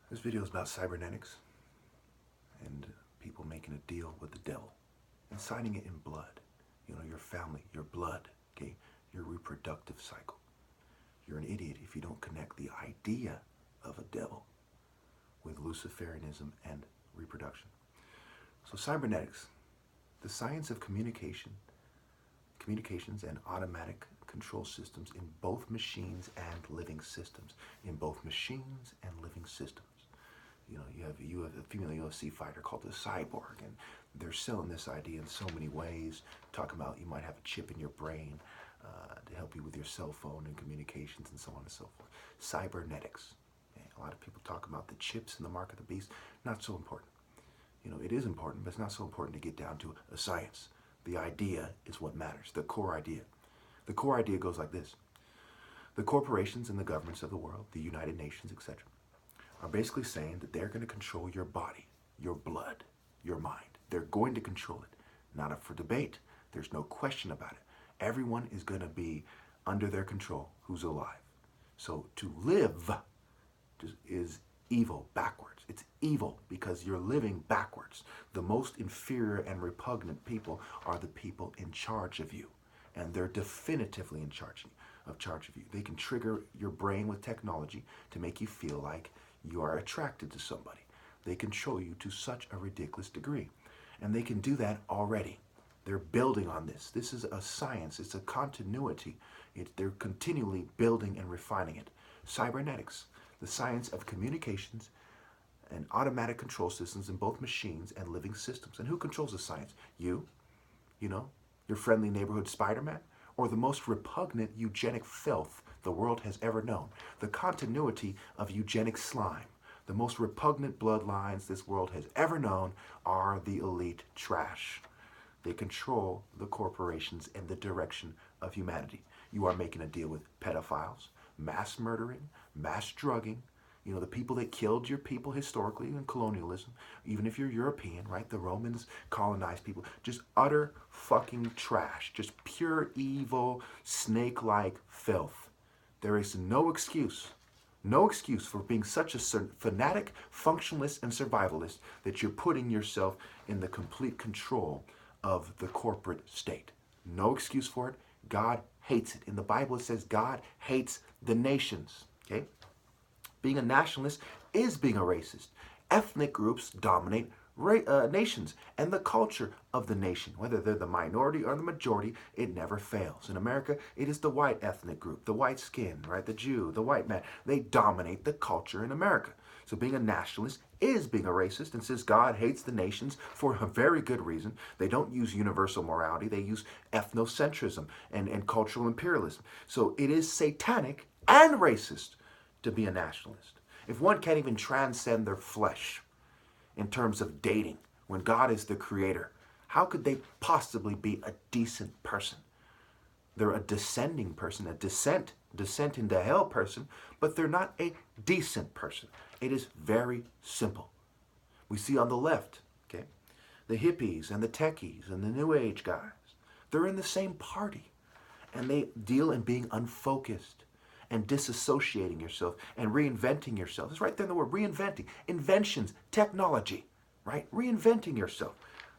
This video is about cybernetics and people making a deal with the devil and signing it in blood. You know, your family, your blood, okay? Your reproductive cycle. You're an idiot if you don't connect the idea of a devil with Luciferianism and reproduction. So cybernetics, the science of communications and automatic control systems in both machines and living systems. In both machines and living systems. You know, you have a female UFC fighter called the Cyborg, and they're selling this idea in so many ways. Talking about you might have a chip in your brain to help you with your cell phone and communications and so on and so forth. Cybernetics. Okay? A lot of people talk about the chips in the mark of the beast. Not so important. You know, it is important, but it's not so important to get down to a science. The idea is what matters, the core idea. The core idea goes like this. The corporations and the governments of the world, the United Nations, etc., are basically saying that they're going to control your body, your blood, your mind. They're going to control it. Not up for debate. There's no question about it. Everyone is going to be under their control who's alive. So to live is evil backwards. It's evil because you're living backwards. The most inferior and repugnant people are the people in charge of you. And they're definitively in charge of you. They can trigger your brain with technology to make you feel like you are attracted to somebody. They control you to such a ridiculous degree. And they can do that already. They're building on this. This is a science. It's a continuity. They're continually building and refining it. Cybernetics, the science of communications and automatic control systems in both machines and living systems. And who controls the science? You know, your friendly neighborhood Spider-Man, or the most repugnant eugenic filth the world has ever known. The continuity of eugenic slime. The most repugnant bloodlines this world has ever known are the elite trash. They control the corporations and the direction of humanity. You are making a deal with pedophiles, mass murdering, mass drugging, you know, the people that killed your people historically in colonialism, even if you're European, right? The Romans colonized people. Just utter fucking trash. Just pure evil, snake-like filth. There is no excuse for being such a fanatic, functionalist, and survivalist that you're putting yourself in the complete control of the corporate state. No excuse for it. God hates it. In the Bible, it says God hates the nations. Okay? Being a nationalist is being a racist. Ethnic groups dominate nations and the culture of the nation. Whether they're the minority or the majority, it never fails. In America, it is the white ethnic group, the white skin, right? The Jew, the white man. They dominate the culture in America. So being a nationalist is being a racist, and since God hates the nations for a very good reason, they don't use universal morality, they use ethnocentrism and cultural imperialism. So it is satanic and racist to be a nationalist. If one can't even transcend their flesh in terms of dating when God is the creator, how could they possibly be a decent person? They're a descending person, a descent into hell person, but they're not a decent person. It is very simple. We see on the left, okay, the hippies and the techies and the new age guys. They're in the same party, and they deal in being unfocused and disassociating yourself and reinventing yourself. It's right there in the word reinventing. Inventions, technology, right? Reinventing yourself.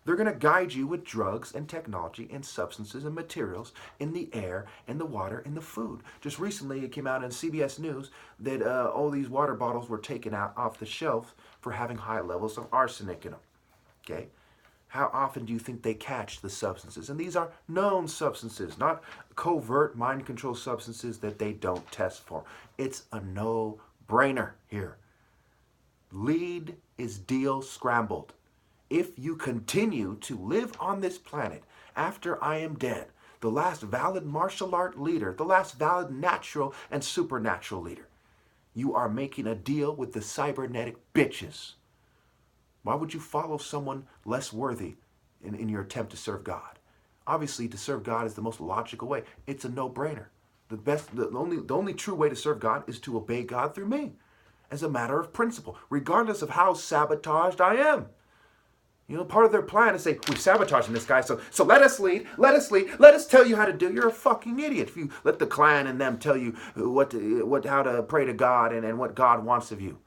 They're going to guide you with drugs and technology and substances and materials in the air and the water and the food. Just recently, it came out on CBS News that all these water bottles were taken out off the shelf for having high levels of arsenic in them. Okay? How often do you think they catch the substances? And these are known substances, not covert mind control substances that they don't test for. It's a no-brainer here. Lead is deal scrambled. If you continue to live on this planet after I am dead, the last valid martial art leader, the last valid natural and supernatural leader, you are making a deal with the cybernetic bitches. Why would you follow someone less worthy in your attempt to serve God? Obviously, to serve God is the most logical way. It's a no-brainer. The only true way to serve God is to obey God through me, as a matter of principle, regardless of how sabotaged I am. You know, part of their plan is say, we're sabotaging this guy, so let us lead, let us tell you how to do. You're a fucking idiot if you let the clan and them tell you how to pray to God and what God wants of you.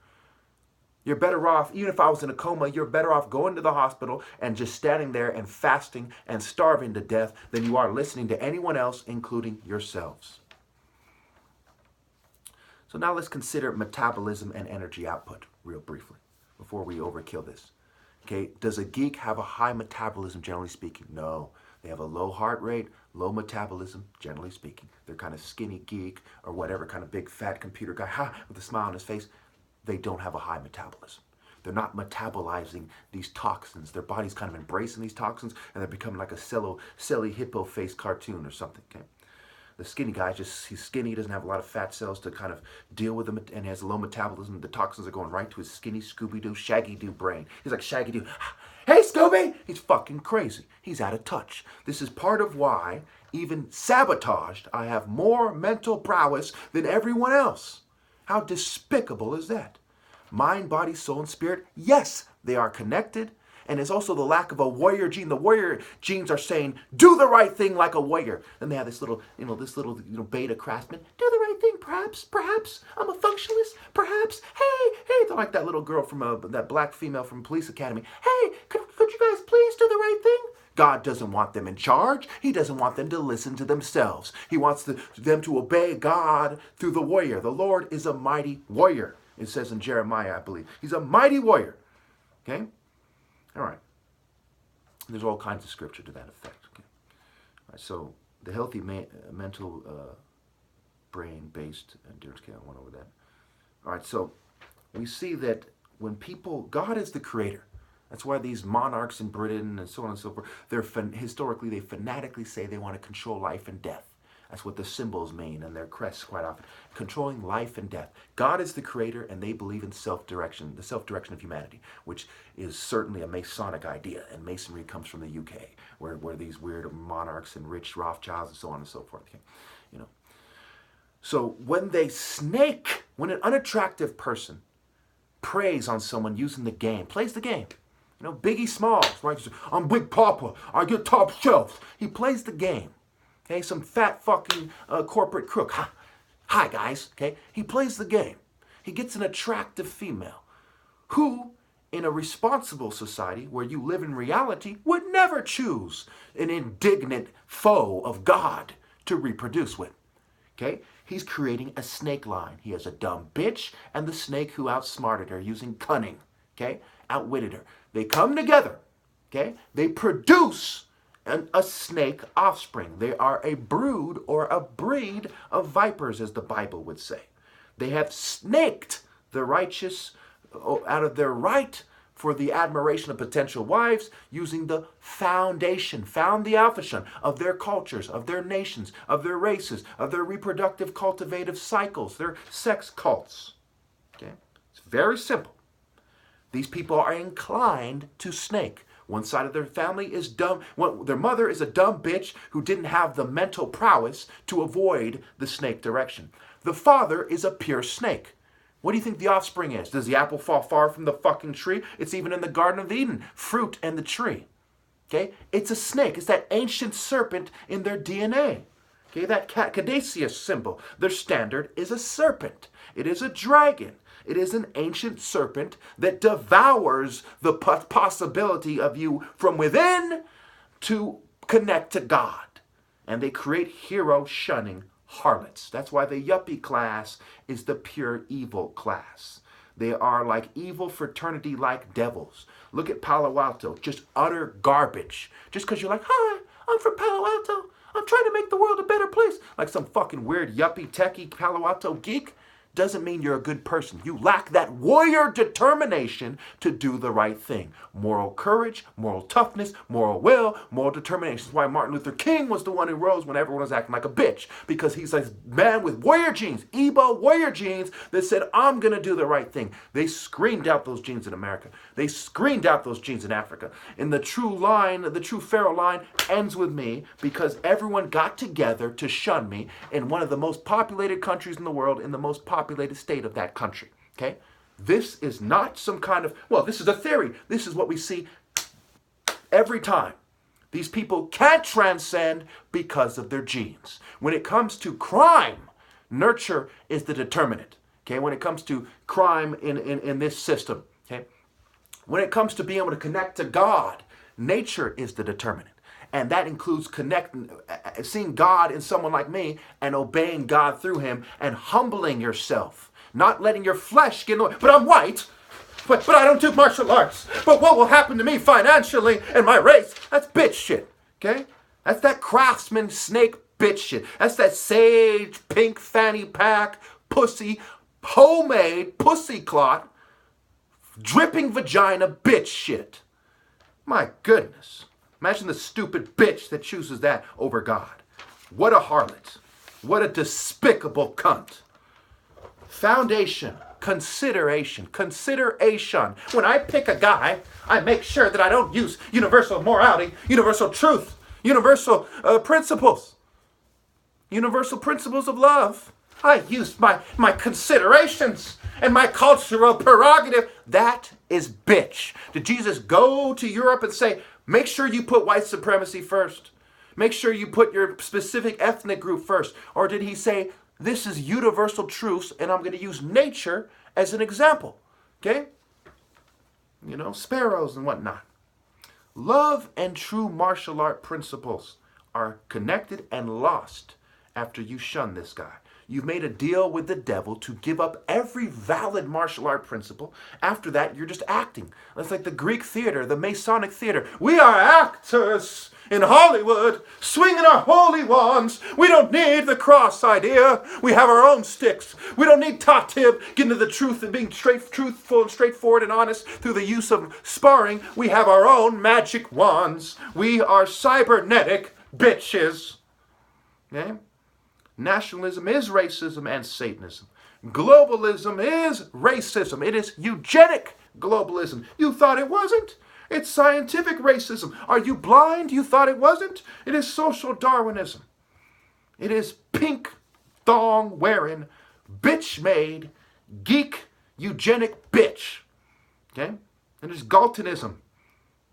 You're better off, even if I was in a coma, you're better off going to the hospital and just standing there and fasting and starving to death than you are listening to anyone else, including yourselves. So now let's consider metabolism and energy output real briefly before we overkill this. Okay, does a geek have a high metabolism, generally speaking? No. They have a low heart rate, low metabolism, generally speaking. They're kind of skinny geek or whatever, kind of big fat computer guy, with a smile on his face. They don't have a high metabolism. They're not metabolizing these toxins. Their body's kind of embracing these toxins, and they're becoming like a silly hippo face cartoon or something. Okay? The skinny guy, he's skinny, he doesn't have a lot of fat cells to kind of deal with them, and has a low metabolism. The toxins are going right to his skinny Scooby-Doo, Shaggy-Doo brain. He's like Shaggy-Doo. Hey, Scooby! He's fucking crazy. He's out of touch. This is part of why, even sabotaged, I have more mental prowess than everyone else. How despicable is that? Mind, body, soul, and spirit, yes, they are connected. And it's also the lack of a warrior gene. The warrior genes are saying, do the right thing like a warrior. Then they have this little beta craftsman. Do the right thing, perhaps. I'm a functionalist, perhaps. Hey. They're like that little girl from that black female from Police Academy. Hey, could you guys please do the right thing? God doesn't want them in charge. He doesn't want them to listen to themselves. He wants them to obey God through the warrior. The Lord is a mighty warrior. It says in Jeremiah, I believe. He's a mighty warrior. Okay? All right. There's all kinds of scripture to that effect. Okay? All right, so the healthy mental brain-based endurance. Okay, I went over that. All right, so we see that when people, God is the creator. That's why these monarchs in Britain and so on and so forth, historically, they fanatically say they want to control life and death. That's what the symbols mean and their crests quite often. Controlling life and death. God is the creator, and they believe in self-direction, the self-direction of humanity, which is certainly a Masonic idea. And Masonry comes from the UK, where these weird monarchs and rich Rothschilds and so on and so forth. Okay? You know. So when when an unattractive person preys on someone using the game, plays the game. You know, Biggie Smalls, right? I'm Big Papa. I get top shelves. He plays the game. Okay, some fat fucking corporate crook. Hi, guys. Okay, he plays the game. He gets an attractive female who, in a responsible society where you live in reality, would never choose an indignant foe of God to reproduce with. Okay, he's creating a snake line. He has a dumb bitch and the snake who outsmarted her using cunning. Okay, outwitted her. They come together. Okay, they produce a snake offspring. They are a brood or a breed of vipers, as the Bible would say. They have snaked the righteous out of their right for the admiration of potential wives using the foundation, found the alpha of their cultures, of their nations, of their races, of their reproductive cultivative cycles, their sex cults. Okay? It's very simple. These people are inclined to snake. One side of their family is dumb. Their mother is a dumb bitch who didn't have the mental prowess to avoid the snake direction. The father is a pure snake. What do you think the offspring is? Does the apple fall far from the fucking tree? It's even in the Garden of Eden. Fruit and the tree. Okay? It's a snake. It's that ancient serpent in their DNA. Okay? That Caduceus symbol. Their standard is a serpent. It is a dragon. It is an ancient serpent that devours the possibility of you from within to connect to God. And they create hero-shunning harlots. That's why the yuppie class is the pure evil class. They are like evil fraternity-like devils. Look at Palo Alto, just utter garbage. Just because you're like, hi, I'm from Palo Alto. I'm trying to make the world a better place. Like some fucking weird yuppie techie Palo Alto geek. Doesn't mean you're a good person. You lack that warrior determination to do the right thing. Moral courage, moral toughness, moral will, moral determination. That's why Martin Luther King was the one who rose when everyone was acting like a bitch. Because he's a man with warrior genes, Igbo warrior genes that said, I'm going to do the right thing. They screamed out those genes in America. They screamed out those genes in Africa. And the true line, the true Pharaoh line ends with me because everyone got together to shun me in one of the most populated countries in the world, in the most populated state of that country. Okay? This is not some kind of, well, this is a theory. This is what we see every time. These people can't transcend because of their genes. When it comes to crime, nurture is the determinant. Okay? When it comes to crime in this system, Okay? When it comes to being able to connect to God, nature is the determinant. And that includes seeing God in someone like me and obeying God through him and humbling yourself. Not letting your flesh get in the way. But I'm white. But I don't do martial arts. But what will happen to me financially and my race? That's bitch shit. Okay? That's that craftsman snake bitch shit. That's that sage pink fanny pack pussy homemade pussy clot dripping vagina bitch shit. My goodness. Imagine the stupid bitch that chooses that over God. What a harlot. What a despicable cunt. Foundation, consideration. When I pick a guy, I make sure that I don't use universal morality, universal truth, universal principles, universal principles of love. I use my considerations and my cultural prerogative. That is bitch. Did Jesus go to Europe and say, make sure you put white supremacy first? Make sure you put your specific ethnic group first. Or did he say, this is universal truths and I'm going to use nature as an example? Okay? You know, sparrows and whatnot. Love and true martial art principles are connected and lost after you shun this guy. You've made a deal with the devil to give up every valid martial art principle. After that, you're just acting. It's like the Greek theater, the Masonic theater. We are actors in Hollywood, swinging our holy wands. We don't need the cross idea. We have our own sticks. We don't need Tatib getting to the truth and being truthful and straightforward and honest through the use of sparring. We have our own magic wands. We are cybernetic bitches. Okay? Nationalism is racism and Satanism. Globalism is racism. It is eugenic globalism. You thought it wasn't? It's scientific racism. Are you blind? You thought it wasn't? It is social Darwinism. It is pink thong wearing, bitch made, geek eugenic bitch. Okay? And it's Galtonism.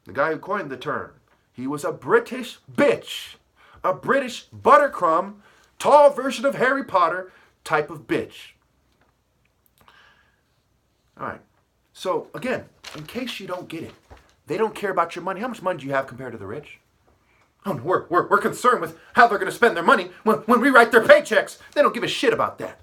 The guy who coined the term. He was a British bitch. A British buttercrumb, tall version of Harry Potter type of bitch. All right. So, again, in case you don't get it, they don't care about your money. How much money do you have compared to the rich? Oh, we're concerned with how they're going to spend their money when we write their paychecks. They don't give a shit about that.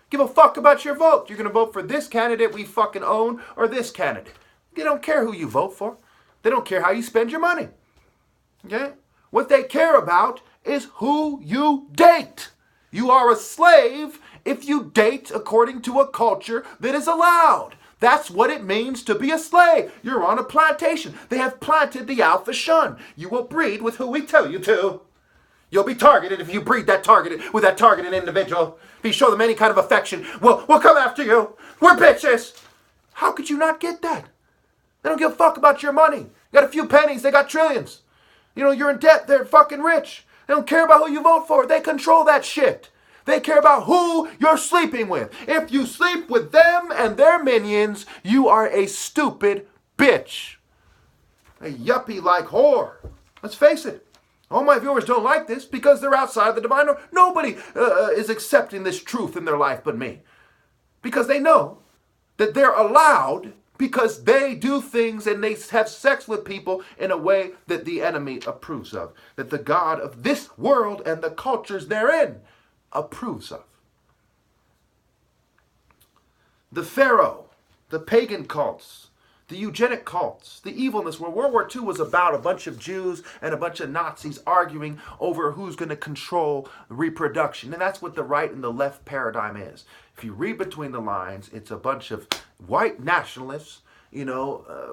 Give a fuck about your vote. You're going to vote for this candidate we fucking own or this candidate. They don't care who you vote for. They don't care how you spend your money. Okay? What they care about is who you date. You are a slave if you date according to a culture that is allowed. That's what it means to be a slave. You're on a plantation. They have planted the alpha shun. You will breed with who we tell you to. You'll be targeted if you breed with that targeted individual. If you show them any kind of affection, we'll come after you. We're bitches. How could you not get that? They don't give a fuck about your money. You got a few pennies, they got trillions. You know, you're in debt, they're fucking rich. They don't care about who you vote for. They control that shit. They care about who you're sleeping with. If you sleep with them and their minions, you are a stupid bitch. A yuppie-like whore. Let's face it. All my viewers don't like this because they're outside of the divine. Nobody is accepting this truth in their life but me. Because they know that they're allowed because they do things and they have sex with people in a way that the enemy approves of. That the God of this world and the cultures therein approves of. The Pharaoh, the pagan cults, the eugenic cults, the evilness, where World War II was about a bunch of Jews and a bunch of Nazis arguing over who's going to control reproduction. And that's what the right and the left paradigm is. If you read between the lines, it's a bunch of white nationalists,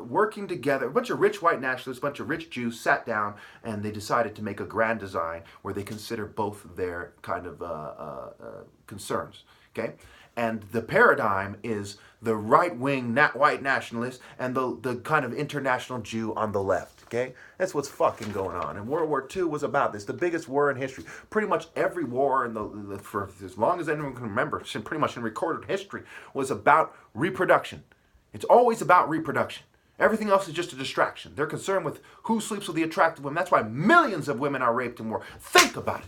working together. A bunch of rich white nationalists, a bunch of rich Jews sat down and they decided to make a grand design where they consider both their kind of concerns. Okay? And the paradigm is the right-wing white nationalist and the kind of international Jew on the left. Okay? That's what's fucking going on. And World War II was about this, the biggest war in history. Pretty much every war for as long as anyone can remember, pretty much in recorded history, was about reproduction. It's always about reproduction. Everything else is just a distraction. They're concerned with who sleeps with the attractive women. That's why millions of women are raped in war. Think about it.